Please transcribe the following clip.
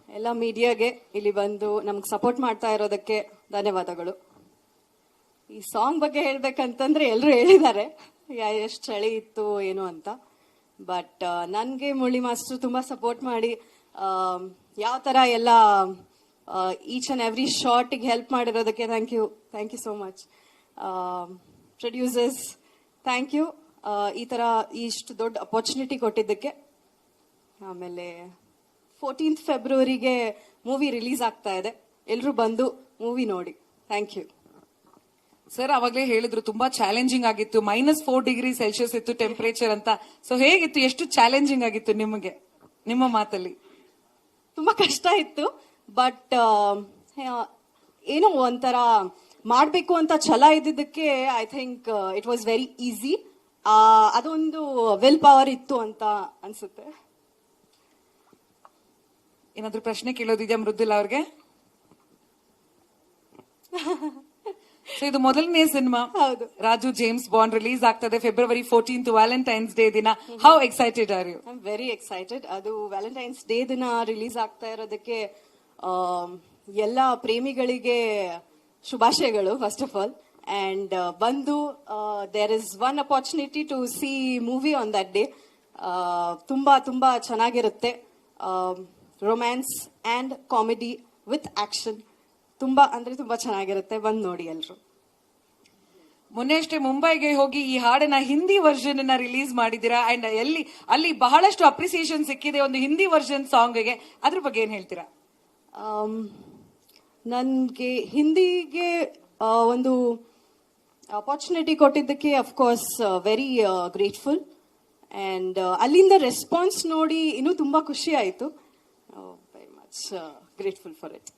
ಎಲ್ಲ ಮೀಡಿಯಾಗೆ ಇಲ್ಲಿ ಬಂದು ನಮ್ಗೆ ಸಪೋರ್ಟ್ ಮಾಡ್ತಾ ಇರೋದಕ್ಕೆ ಧನ್ಯವಾದಗಳು. ಈ ಸಾಂಗ್ ಬಗ್ಗೆ ಹೇಳ್ಬೇಕಂತಂದ್ರೆ ಎಲ್ಲರೂ ಹೇಳಿದ್ದಾರೆ ಎಷ್ಟು ಚಳಿ ಇತ್ತು ಏನು ಅಂತ. ಬಟ್ ನನಗೆ ಮುರಳಿ ಮಾಸ್ಟರ್ ತುಂಬಾ ಸಪೋರ್ಟ್ ಮಾಡಿ ಯಾವ ತರ ಎಲ್ಲ ಈಚ್ ಅಂಡ್ ಎವ್ರಿ ಶಾರ್ಟ್ಗೆ ಹೆಲ್ಪ್ ಮಾಡಿರೋದಕ್ಕೆ thank you so much. Producers thank you, ಈ ತರ ಇಷ್ಟು ದೊಡ್ಡ ಅಪರ್ಚುನಿಟಿ ಕೊಟ್ಟಿದ್ದಕ್ಕೆ. ಆಮೇಲೆ 14th ಫೆಬ್ರವರಿಗೆ ಮೂವಿ ರಿಲೀಸ್ ಆಗ್ತಾ ಇದೆ, ಎಲ್ಲರೂ ಬಂದು ಮೂವಿ ನೋಡಿ. Thank you sir. ಅವಾಗಲೇ ಹೇಳಿದ್ರು ತುಂಬಾ ಚಾಲೆಂಜಿಂಗ್ ಆಗಿತ್ತು, -4°C ಇತ್ತು ಟೆಂಪರೇಚರ್ ಅಂತ. ಸೊ ಹೇಗಿತ್ತು, ಎಷ್ಟು ಚಾಲೆಂಜಿಂಗ್ ಆಗಿತ್ತು ನಿಮಗೆ, ನಿಮ್ಮ ಮಾತಲ್ಲಿ? ತುಂಬಾ ಕಷ್ಟ ಇತ್ತು, ಬಟ್ ಏನೋ ಒಂಥರ ಮಾಡಬೇಕು ಅಂತ ಛಲ ಇದ್ದಿದ್ದಕ್ಕೆ I think it was very easy. ಅದೊಂದು ವಿಲ್ ಪವರ್ ಇತ್ತು ಅಂತ ಅನ್ಸುತ್ತೆ. ಏನಾದ್ರು ಪ್ರಶ್ನೆ ಕೇಳೋದಿದ್ಯಾ ಮೃದುಲಾ ಅವ್ರಿಗೆ? ಸೊ ಇದು ಮೊದಲನೇ ಸಿನಿಮಾ. ಹೌದು. ರಾಜು ಜೇಮ್ಸ್ ಬಾಂಡ್ ರಿಲೀಸ್ ಆಗ್ತದೆ February 14th, ವ್ಯಾಲೆಂಟೈನ್ಸ್ ಡೇ ದಿನ. How excited are you? I am very excited. ಅದು ವ್ಯಾಲೆಂಟೈನ್ಸ್ ಡೇ ದಿನ ರಿಲೀಸ್ ಆಗ್ತಾ ಇರೋದಕ್ಕೆ ಎಲ್ಲ ಪ್ರೇಮಿಗಳಿಗೆ ಶುಭಾಶಯಗಳು ಫಸ್ಟ್ ಆಫ್ ಆಲ್. ಅಂಡ್ ಬಂದು there is one opportunity to see movie on that day. ತುಂಬಾ ತುಂಬಾ ಚೆನ್ನಾಗಿರುತ್ತೆ. Romance and comedy with action, ತುಂಬಾ ಅಂದ್ರೆ ತುಂಬಾ ಚೆನ್ನಾಗಿರುತ್ತೆ. ಬಂದು ನೋಡಿ ಎಲ್ರು. ಮೊನ್ನೆ ಅಷ್ಟೇ ಮುಂಬೈಗೆ ಹೋಗಿ ಈ ಹಾಡಿನ ಹಿಂದಿ ವರ್ಷನ್ ಅನ್ನ ರಿಲೀಸ್ ಮಾಡಿದ್ದೀರಾ. ಅಂಡ್ ಅಲ್ಲಿ ಬಹಳಷ್ಟು ಅಪ್ರಿಸಿಯೇಷನ್ ಸಿಕ್ಕಿದೆ ಒಂದು ಹಿಂದಿ ವರ್ಷನ್ ಸಾಂಗ್ಗೆ. ಅದ್ರ ಬಗ್ಗೆ ಏನ್ ಹೇಳ್ತೀರಾ? ನನ್ಗೆ ಹಿಂದಿಗೆ ಒಂದು ಅಪರ್ಚುನಿಟಿ ಕೊಟ್ಟಿದ್ದಕ್ಕೆ ಅಫ್ಕೋರ್ಸ್ ವೆರಿ ಗ್ರೇಟ್ಫುಲ್. ಅಂಡ್ ಅಲ್ಲಿಂದ ರೆಸ್ಪಾನ್ಸ್ ನೋಡಿ ಇನ್ನೂ ತುಂಬಾ ಖುಷಿ ಆಯ್ತು. Very much grateful for it.